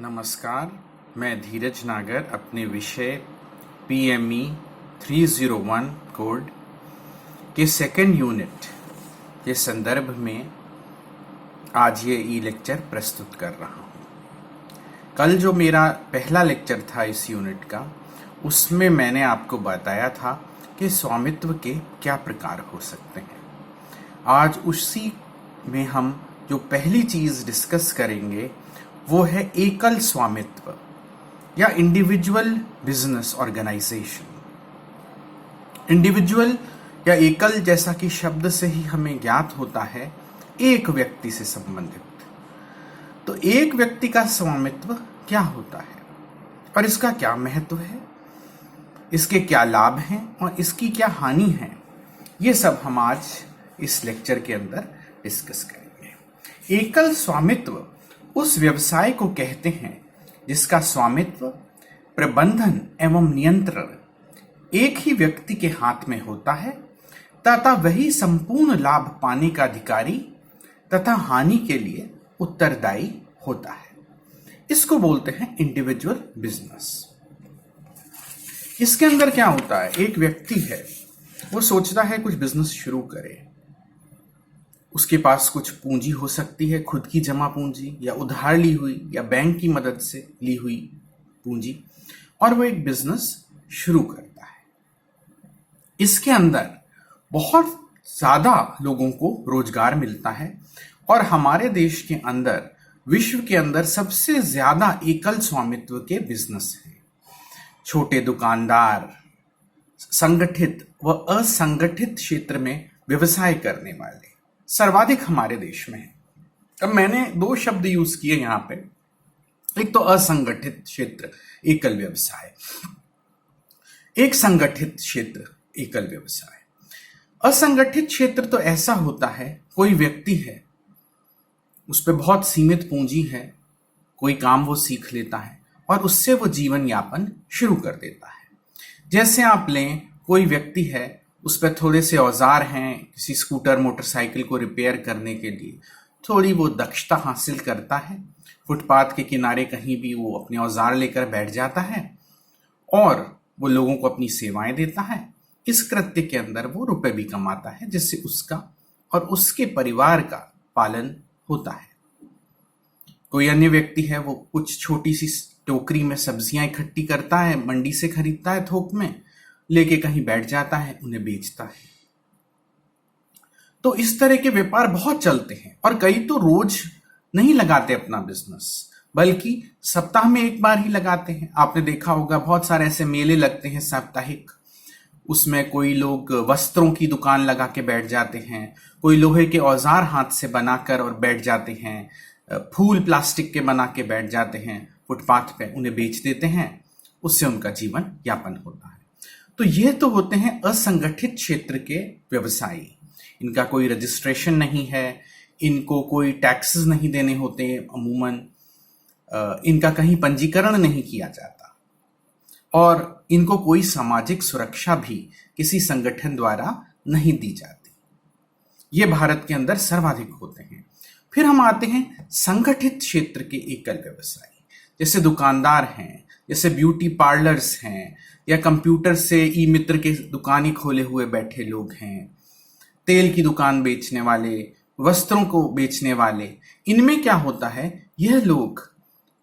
नमस्कार, मैं धीरज नागर अपने विषय PME 301 कोड के सेकेंड यूनिट के संदर्भ में आज ये ई लेक्चर प्रस्तुत कर रहा हूँ। कल जो मेरा पहला लेक्चर था इस यूनिट का, उसमें मैंने आपको बताया था कि स्वामित्व के क्या प्रकार हो सकते हैं। आज उसी में हम जो पहली चीज़ डिस्कस करेंगे वो है एकल स्वामित्व या इंडिविजुअल बिजनेस ऑर्गेनाइजेशन। इंडिविजुअल या एकल जैसा कि शब्द से ही हमें ज्ञात होता है एक व्यक्ति से संबंधित। तो एक व्यक्ति का स्वामित्व क्या होता है और इसका क्या महत्व है, इसके क्या लाभ हैं और इसकी क्या हानि है, ये सब हम आज इस लेक्चर के अंदर डिस्कस करेंगे। एकल स्वामित्व उस व्यवसाय को कहते हैं जिसका स्वामित्व, प्रबंधन एवं नियंत्रण एक ही व्यक्ति के हाथ में होता है तथा वही संपूर्ण लाभ पाने का अधिकारी तथा हानि के लिए उत्तरदायी होता है। इसको बोलते हैं इंडिविजुअल बिजनेस। इसके अंदर क्या होता है, एक व्यक्ति है, वो सोचता है कुछ बिजनेस शुरू करे। उसके पास कुछ पूंजी हो सकती है, खुद की जमा पूंजी या उधार ली हुई या बैंक की मदद से ली हुई पूंजी, और वो एक बिजनेस शुरू करता है। इसके अंदर बहुत ज्यादा लोगों को रोजगार मिलता है और हमारे देश के अंदर, विश्व के अंदर सबसे ज्यादा एकल स्वामित्व के बिजनेस हैं। छोटे दुकानदार, संगठित व असंगठित क्षेत्र में व्यवसाय करने वाले सर्वाधिक हमारे देश में है। अब मैंने दो शब्द यूज किए यहां पे, एक तो असंगठित क्षेत्र एकल व्यवसाय, एक संगठित क्षेत्र एकल व्यवसाय। असंगठित क्षेत्र तो ऐसा होता है, कोई व्यक्ति है, उस पर बहुत सीमित पूंजी है, कोई काम वो सीख लेता है और उससे वो जीवन यापन शुरू कर देता है। जैसे आप लें, कोई व्यक्ति है, उस पर थोड़े से औजार हैं, किसी स्कूटर मोटरसाइकिल को रिपेयर करने के लिए थोड़ी वो दक्षता हासिल करता है, फुटपाथ के किनारे कहीं भी वो अपने औजार लेकर बैठ जाता है और वो लोगों को अपनी सेवाएं देता है। इस कृत्य के अंदर वो रुपए भी कमाता है, जिससे उसका और उसके परिवार का पालन होता है। कोई अन्य व्यक्ति है, वो कुछ छोटी सी टोकरी में सब्जियां इकट्ठी करता है, मंडी से खरीदता है, थोक में लेके कहीं बैठ जाता है, उन्हें बेचता है। तो इस तरह के व्यापार बहुत चलते हैं और कई तो रोज नहीं लगाते अपना बिजनेस, बल्कि सप्ताह में एक बार ही लगाते हैं। आपने देखा होगा बहुत सारे ऐसे मेले लगते हैं साप्ताहिक, उसमें कोई लोग वस्त्रों की दुकान लगा के बैठ जाते हैं, कोई लोहे के औजार हाथ से बनाकर और बैठ जाते हैं, फूल प्लास्टिक के बना के बैठ जाते हैं फुटपाथ पे, उन्हें बेच देते हैं, उससे उनका जीवन यापन होता है। तो ये तो होते हैं असंगठित क्षेत्र के व्यवसायी। इनका कोई रजिस्ट्रेशन नहीं है, इनको कोई टैक्सेस नहीं देने होते, अमूमन इनका कहीं पंजीकरण नहीं किया जाता और इनको कोई सामाजिक सुरक्षा भी किसी संगठन द्वारा नहीं दी जाती। ये भारत के अंदर सर्वाधिक होते हैं। फिर हम आते हैं संगठित क्षेत्र के एकल व्यवसायी, जैसे दुकानदार हैं, जैसे ब्यूटी पार्लर्स हैं, या कंप्यूटर से ई मित्र के दुकानें खोले हुए बैठे लोग हैं, तेल की दुकान बेचने वाले, वस्त्रों को बेचने वाले। इनमें क्या होता है, यह लोग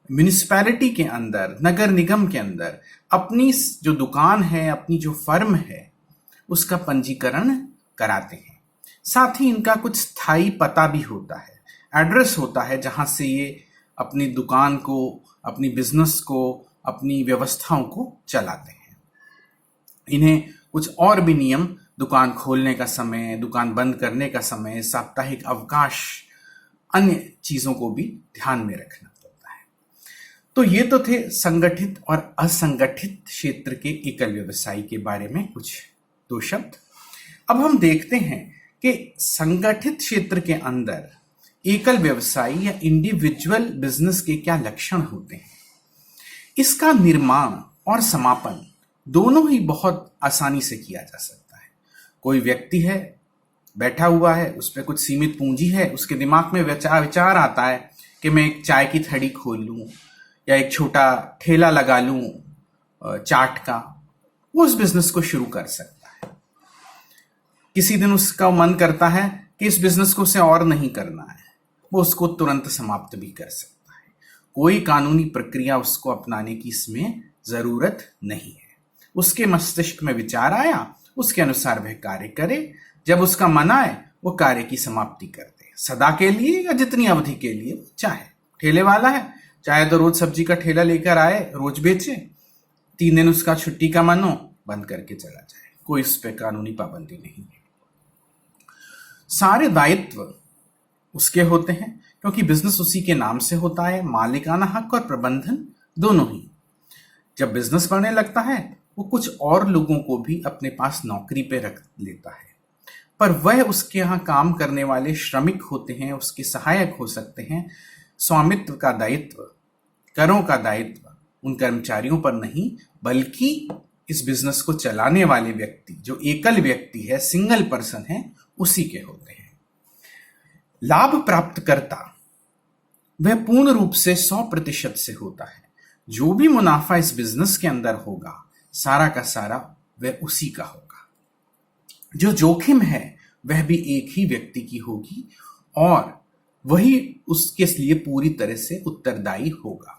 म्युनिसिपैलिटी के अंदर, नगर निगम के अंदर अपनी जो दुकान है, अपनी जो फर्म है, उसका पंजीकरण कराते हैं। साथ ही इनका कुछ स्थायी पता भी होता है, एड्रेस होता है, जहां से ये अपनी दुकान को, अपनी बिजनेस को, अपनी व्यवस्थाओं को चलाते हैं। इन्हें कुछ और भी नियम, दुकान खोलने का समय, दुकान बंद करने का समय, साप्ताहिक अवकाश, अन्य चीजों को भी ध्यान में रखना पड़ता है। तो ये तो थे संगठित और असंगठित क्षेत्र के एकल व्यवसायी के बारे में कुछ दो शब्द। अब हम देखते हैं कि संगठित क्षेत्र के अंदर एकल व्यवसायी या इंडिविजुअल बिजनेस के क्या लक्षण होते हैं। इसका निर्माण और समापन दोनों ही बहुत आसानी से किया जा सकता है। कोई व्यक्ति है, बैठा हुआ है, उस पर कुछ सीमित पूंजी है, उसके दिमाग में विचार आता है कि मैं एक चाय की थड़ी खोल लूं या एक छोटा ठेला लगा लूं चाट का, वो उस बिजनेस को शुरू कर सकता है। किसी दिन उसका मन करता है कि इस बिजनेस को उसे और नहीं करना है, वो उसको तुरंत समाप्त भी कर सकता है। कोई कानूनी प्रक्रिया उसको अपनाने की इसमें जरूरत नहीं है। उसके मस्तिष्क में विचार आया, उसके अनुसार वह कार्य करे, जब उसका मन आए वो कार्य की समाप्ति कर दे, सदा के लिए या जितनी अवधि के लिए चाहे। ठेले वाला है, चाहे तो रोज सब्जी का ठेला लेकर आए, रोज बेचे, 3 दिन उसका छुट्टी का मन हो बंद करके चला जाए, कोई उस पर कानूनी पाबंदी नहीं है। सारे दायित्व उसके होते हैं क्योंकि बिजनेस उसी के नाम से होता है, मालिकाना हक और प्रबंधन दोनों ही। जब बिजनेस बढ़ने लगता है वो कुछ और लोगों को भी अपने पास नौकरी पे रख लेता है, पर वह उसके यहाँ काम करने वाले श्रमिक होते हैं, उसके सहायक हो सकते हैं। स्वामित्व का दायित्व, करों का दायित्व उन कर्मचारियों पर नहीं, बल्कि इस बिजनेस को चलाने वाले व्यक्ति, जो एकल व्यक्ति है, सिंगल पर्सन है, उसी के होते हैं। लाभ प्राप्त करता वह पूर्ण रूप से 100% से होता है। जो भी मुनाफा इस बिजनेस के अंदर होगा, सारा का सारा वह उसी का होगा। जो जोखिम है वह भी एक ही व्यक्ति की होगी और वही उसके लिए पूरी तरह से उत्तरदायी होगा।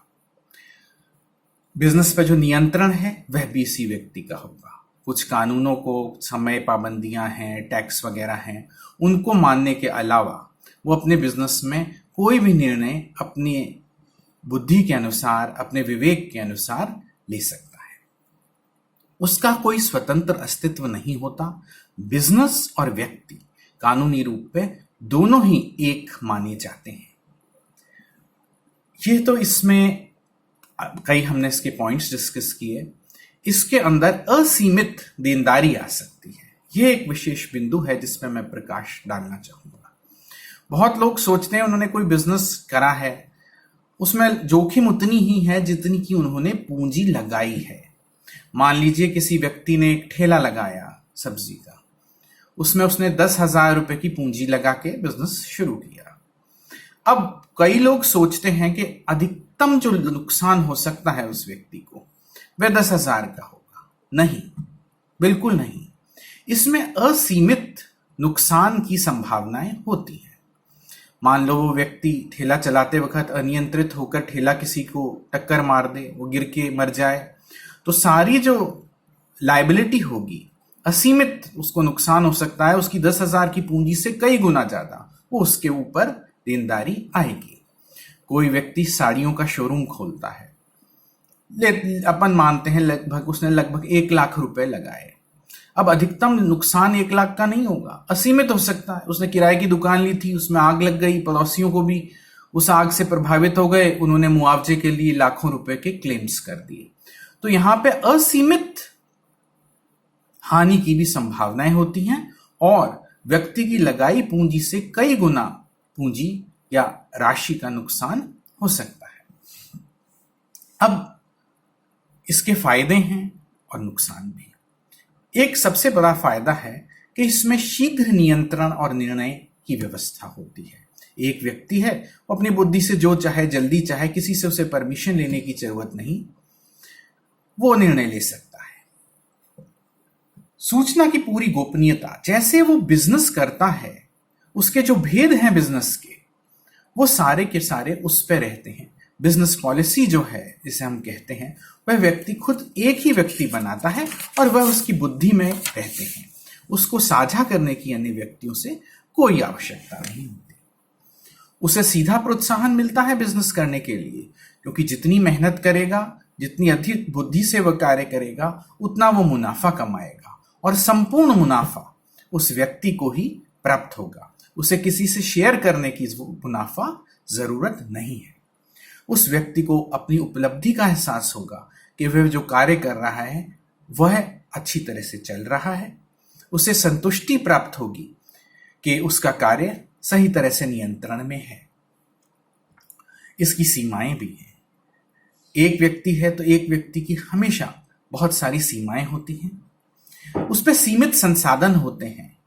बिजनेस पर जो नियंत्रण है वह भी इसी व्यक्ति का होगा। कुछ कानूनों को, समय पाबंदियां हैं, टैक्स वगैरह हैं, उनको मानने के अलावा वो अपने बिजनेस में कोई भी निर्णय अपनी बुद्धि के अनुसार, अपने विवेक के अनुसार ले सकता है। उसका कोई स्वतंत्र अस्तित्व नहीं होता। बिजनेस और व्यक्ति कानूनी रूप पे दोनों ही एक माने जाते हैं। ये तो इसमें कई हमने इसके पॉइंट्स डिस्कस किए। इसके अंदर असीमित देनदारी आ सकती है, ये एक विशेष बिंदु है जिसमें मैं प्रकाश डालना चाहूंगा। बहुत लोग सोचते हैं उन्होंने कोई बिजनेस करा है, उसमें जोखिम उतनी ही है जितनी कि उन्होंने पूंजी लगाई है। मान लीजिए किसी व्यक्ति ने एक ठेला लगाया सब्जी का, उसमें उसने 10,000 रुपए की पूंजी लगा के बिजनेस शुरू किया। अब कई लोग सोचते हैं कि अधिकतम जो नुकसान हो सकता है उस व्यक्ति को वह 10,000 का होगा। नहीं, बिल्कुल नहीं। इसमें असीमित नुकसान की संभावनाएं होती हैं। मान लो वो व्यक्ति ठेला चलाते वक्त अनियंत्रित होकर ठेला किसी को टक्कर मार दे, वो गिर के मर जाए, तो सारी जो लायबिलिटी होगी, असीमित उसको नुकसान हो सकता है। उसकी 10,000 की पूंजी से कई गुना ज्यादा वो उसके ऊपर देनदारी आएगी। कोई व्यक्ति साड़ियों का शोरूम खोलता है, अपन मानते हैं उसने लगभग 1 लाख रुपए लगाए। अब अधिकतम नुकसान 1 लाख का नहीं होगा, असीमित हो सकता है। उसने किराए की दुकान ली थी, उसमें आग लग गई, पड़ोसियों को भी उस आग से प्रभावित हो गए, उन्होंने मुआवजे के लिए लाखों रुपए के क्लेम्स कर दिए। तो यहां पे असीमित हानि की भी संभावनाएं होती हैं और व्यक्ति की लगाई पूंजी से कई गुना पूंजी या राशि का नुकसान हो सकता है। अब इसके फायदे हैं और नुकसान भी। एक सबसे बड़ा फायदा है कि इसमें शीघ्र नियंत्रण और निर्णय की व्यवस्था होती है। एक व्यक्ति है, वो अपनी बुद्धि से जो चाहे, जल्दी चाहे, किसी से उसे परमिशन लेने की जरूरत नहीं, वो निर्णय ले सकता है। सूचना की पूरी गोपनीयता, जैसे वो बिजनेस करता है, उसके जो भेद हैं बिजनेस के, वो सारे के सारे उस पर रहते हैं। बिजनेस पॉलिसी जो है, जिसे हम कहते हैं, वह व्यक्ति खुद एक ही व्यक्ति बनाता है और वह उसकी बुद्धि में रहते हैं। उसको साझा करने की अन्य व्यक्तियों से कोई आवश्यकता नहीं होती। उसे सीधा प्रोत्साहन मिलता है बिजनेस करने के लिए, क्योंकि जितनी मेहनत करेगा, जितनी अधिक बुद्धि से वह कार्य करेगा, उतना वो मुनाफा कमाएगा और संपूर्ण मुनाफा उस व्यक्ति को ही प्राप्त होगा। उसे किसी से शेयर करने की मुनाफा जरूरत नहीं है। उस व्यक्ति को अपनी उपलब्धि का एहसास होगा कि वह जो कार्य कर रहा है वह अच्छी तरह से चल रहा है। उसे संतुष्टि प्राप्त होगी कि उसका कार्य सही तरह से नियंत्रण में है। इसकी सीमाएं भी हैं। एक व्यक्ति है तो एक व्यक्ति की हमेशा बहुत सारी सीमाएं होती हैं। उस पर सीमित संसाधन होते हैं।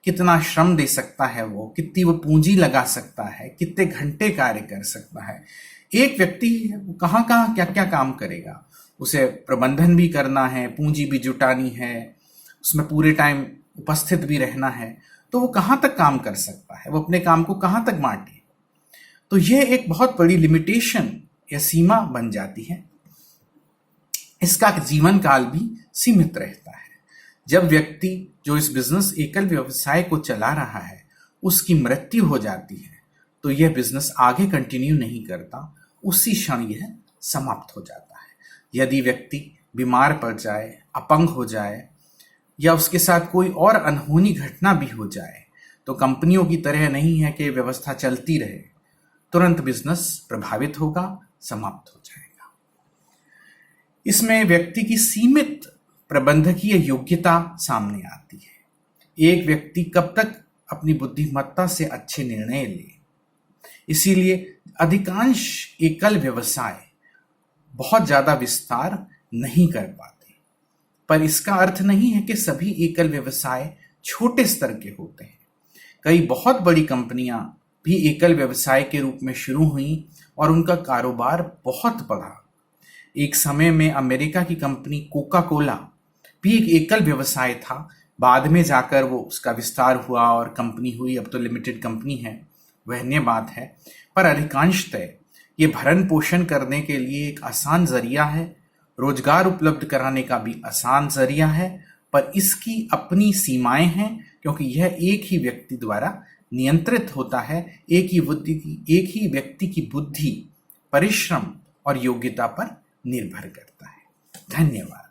कितना श्रम दे सकता है वो, कितनी वो पूंजी लगा सकता है, कितने घंटे कार्य कर सकता है, एक व्यक्ति है, वो कहाँ कहाँ क्या क्या काम करेगा। उसे प्रबंधन भी करना है, पूंजी भी जुटानी है, उसमें पूरे टाइम उपस्थित भी रहना है, तो वो कहाँ तक काम कर सकता है, वो अपने काम को कहाँ तक बांटे। तो यह एक बहुत बड़ी लिमिटेशन या सीमा बन जाती है। इसका जीवन काल भी सीमित रहता है। जब व्यक्ति जो इस बिजनेस एकल व्यवसाय को चला रहा है उसकी मृत्यु हो जाती है तो यह बिजनेस आगे कंटिन्यू नहीं करता, उसी क्षण यह समाप्त हो जाता है। यदि व्यक्ति बीमार पड़ जाए, अपंग हो जाए या उसके साथ कोई और अनहोनी घटना भी हो जाए तो कंपनियों की तरह नहीं है कि व्यवस्था चलती रहे, तुरंत बिजनेस प्रभावित होगा, समाप्त हो जाएगा। इसमें व्यक्ति की सीमित प्रबंधकीय योग्यता सामने आती है। एक व्यक्ति कब तक अपनी बुद्धिमत्ता से अच्छे निर्णय ले। इसीलिए अधिकांश एकल व्यवसाय बहुत ज्यादा विस्तार नहीं कर पाते। पर इसका अर्थ नहीं है कि सभी एकल व्यवसाय छोटे स्तर के होते हैं। कई बहुत बड़ी कंपनियां भी एकल व्यवसाय के रूप में शुरू हुई और उनका कारोबार बहुत बढ़ा। एक समय में अमेरिका की कंपनी कोका कोला भी एक एकल व्यवसाय था। बाद में जाकर वो उसका विस्तार हुआ और कंपनी हुई, अब तो लिमिटेड कंपनी है, वह अन्य बात है। पर अधिकांशतः ये भरण पोषण करने के लिए एक आसान जरिया है, रोजगार उपलब्ध कराने का भी आसान जरिया है, पर इसकी अपनी सीमाएं हैं क्योंकि यह एक ही व्यक्ति द्वारा नियंत्रित होता है। एक ही व्यक्ति की बुद्धि, परिश्रम और योग्यता पर निर्भर करता है। धन्यवाद।